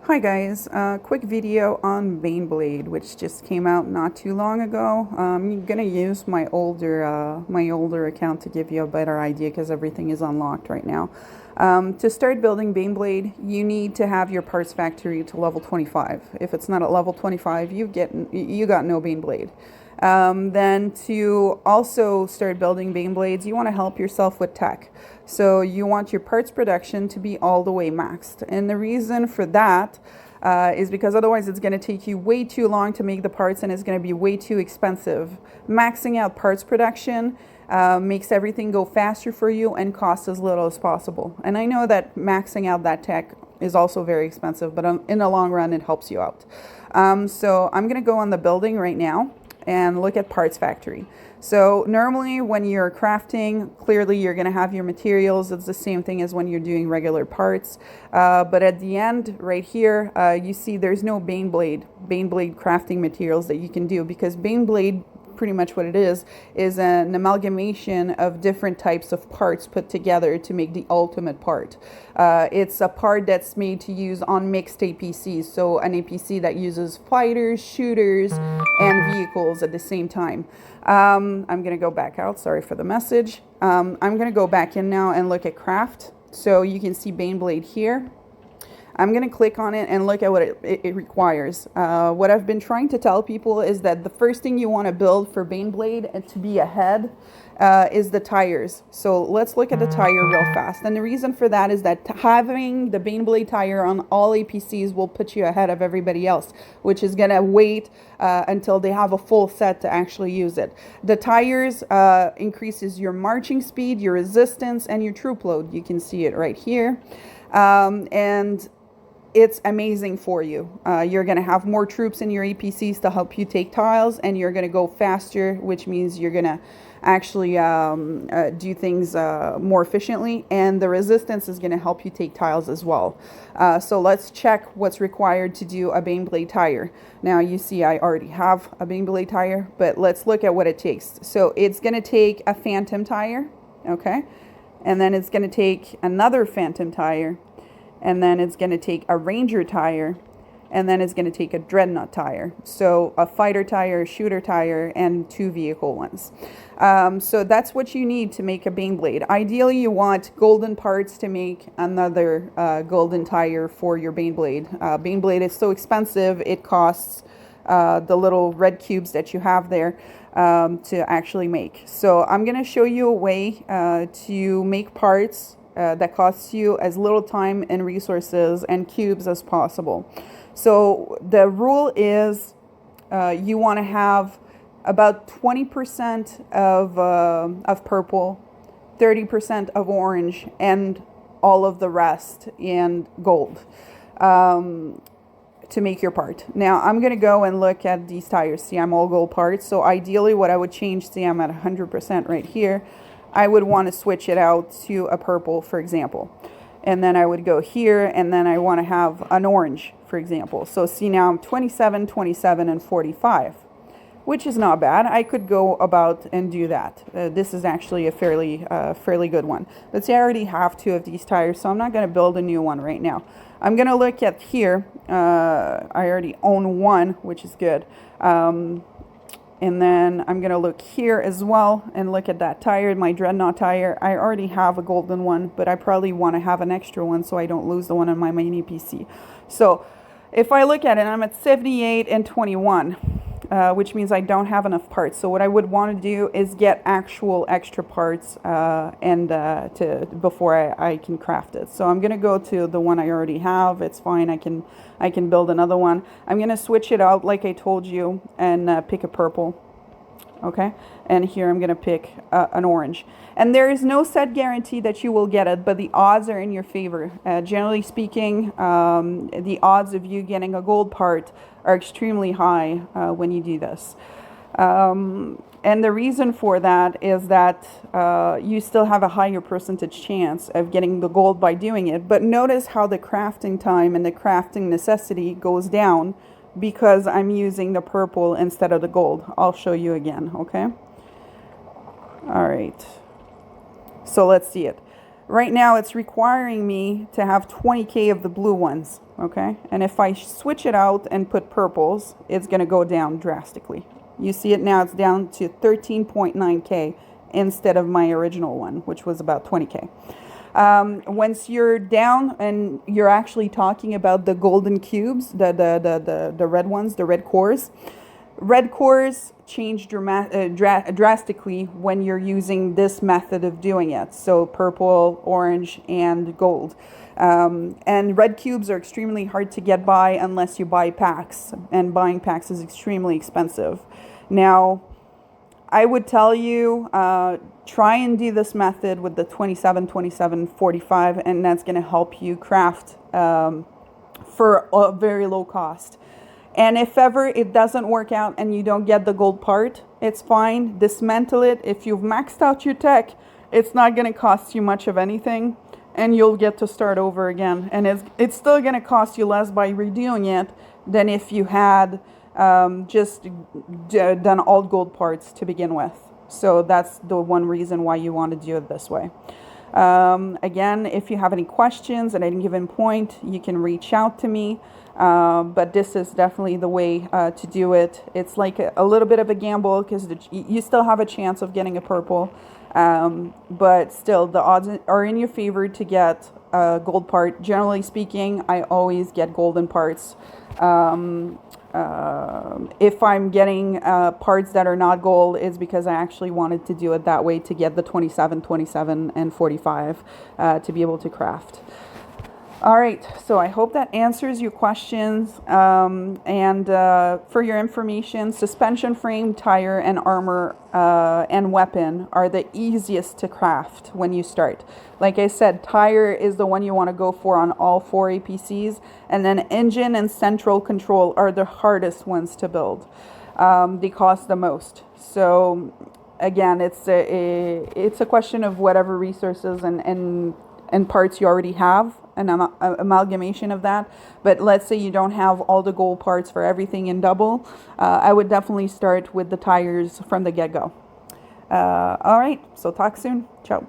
Hi guys, quick video on banblade, which just came out not too long ago. I'm gonna use my older account to give you a better idea because everything is unlocked right now. To start building banblade, you need to have your parts factory to level 25. If it's not at level 25, you got no banblade. Then to also start building baneblades, you want to help yourself with tech. So you want your parts production to be all the way maxed. And the reason for that is because otherwise it's going to take you way too long to make the parts and it's going to be way too expensive. Maxing out parts production makes everything go faster for you and cost as little as possible. And I know that maxing out that tech is also very expensive, but in the long run it helps you out. So I'm going to go on the building right now and look at parts factory. So normally when you're crafting, clearly you're going to have your materials. It's the same thing as when you're doing regular parts. But at the end right here, you see there's no banblade crafting materials that you can do, because banblade, pretty much what it is an amalgamation of different types of parts put together to make the ultimate part. It's a part that's made to use on mixed APCs, so an APC that uses fighters, shooters, and vehicles at the same time. I'm going to go back out, sorry for the message. I'm going to go back in now and look at craft. So you can see banblade here. I'm going to click on it and look at what it requires. What I've been trying to tell people is that the first thing you want to build for banblade and to be ahead is the tires. So let's look at the tire real fast. And the reason for that is that having the banblade tire on all APCs will put you ahead of everybody else, which is going to wait until they have a full set to actually use it. The tires increases your marching speed, your resistance, and your troop load. You can see it right here. And it's amazing for you. You're going to have more troops in your APCs to help you take tiles, and you're going to go faster, which means you're going to actually do things more efficiently, and the resistance is going to help you take tiles as well. So let's check what's required to do a baneblade tire. Now you see I already have a baneblade tire, but let's look at what it takes. So it's going to take a phantom tire, okay, and then it's going to take another phantom tire, and then it's going to take a ranger tire, and then it's going to take a dreadnought tire. So a fighter tire, a shooter tire, and 2 vehicle ones. So that's what you need to make a baneblade. Ideally, you want golden parts to make another golden tire for your baneblade. Baneblade is so expensive, it costs the little red cubes that you have there to actually make. So I'm going to show you a way to make parts that costs you as little time and resources and cubes as possible. So the rule is you want to have about 20% of purple, 30% of orange, and all of the rest in gold to make your part. Now I'm going to go and look at these tires. See, I'm all gold parts. So ideally what I would change, see, I'm at 100% right here. I would want to switch it out to a purple, for example. And then I would go here, and then I want to have an orange, for example. So see, now I'm 27, 27, and 45, which is not bad. I could go about and do that. This is actually a fairly good one. But see, I already have 2 of these tires, so I'm not going to build a new one right now. I'm going to look at here. I already own 1, which is good. And then I'm going to look here as well and look at that tire, my dreadnought tire. I already have a golden one, but I probably want to have an extra one so I don't lose the one on my main APC. So if I look at it, I'm at 78 and 21, which means I don't have enough parts. So what I would want to do is get actual extra parts before I can craft it. So I'm going to go to the one I already have. It's fine. I can build another one. I'm going to switch it out like I told you and pick a purple. Okay, and here I'm going to pick an orange. And there is no set guarantee that you will get it, but the odds are in your favor. Generally speaking, the odds of you getting a gold part are extremely high when you do this. And the reason for that is that you still have a higher percentage chance of getting the gold by doing it. But notice how the crafting time and the crafting necessity goes down because I'm using the purple instead of the gold. I'll show you again, okay? All right. So let's see it. Right now it's requiring me to have 20K of the blue ones, okay? And if I switch it out and put purples, it's going to go down drastically. You see it now, it's down to 13.9K instead of my original one, which was about 20K. Once you're down and you're actually talking about the golden cubes, the red ones, the red cores, red cores change drastically when you're using this method of doing it. So purple, orange, and gold. And red cubes are extremely hard to get by unless you buy packs, and buying packs is extremely expensive. Now, I would tell you, try and do this method with the 27, 27, 45, and that's going to help you craft for a very low cost. And if ever it doesn't work out and you don't get the gold part, it's fine. Dismantle it. If you've maxed out your tech, it's not going to cost you much of anything, and you'll get to start over again. And it's still going to cost you less by redoing it than if you had just done all gold parts to begin with. So that's the one reason why you want to do it this way. Again, if you have any questions at any given point, you can reach out to me. But this is definitely the way to do it. It's like a little bit of a gamble because you still have a chance of getting a purple. But still, the odds are in your favor to get a gold part. Generally speaking, I always get golden parts. If I'm getting parts that are not gold, it's because I actually wanted to do it that way to get the 27, 27, and 45 to be able to craft. All right, so I hope that answers your questions. And for your information, suspension frame, tire, and armor and weapon are the easiest to craft when you start. Like I said, tire is the one you want to go for on all 4 APCs, and then engine and central control are the hardest ones to build. They cost the most. So again, it's a question of whatever resources and parts you already have, an amalgamation of that. But let's say you don't have all the gold parts for everything in double. I would definitely start with the tires from the get-go. All right, so talk soon. Ciao.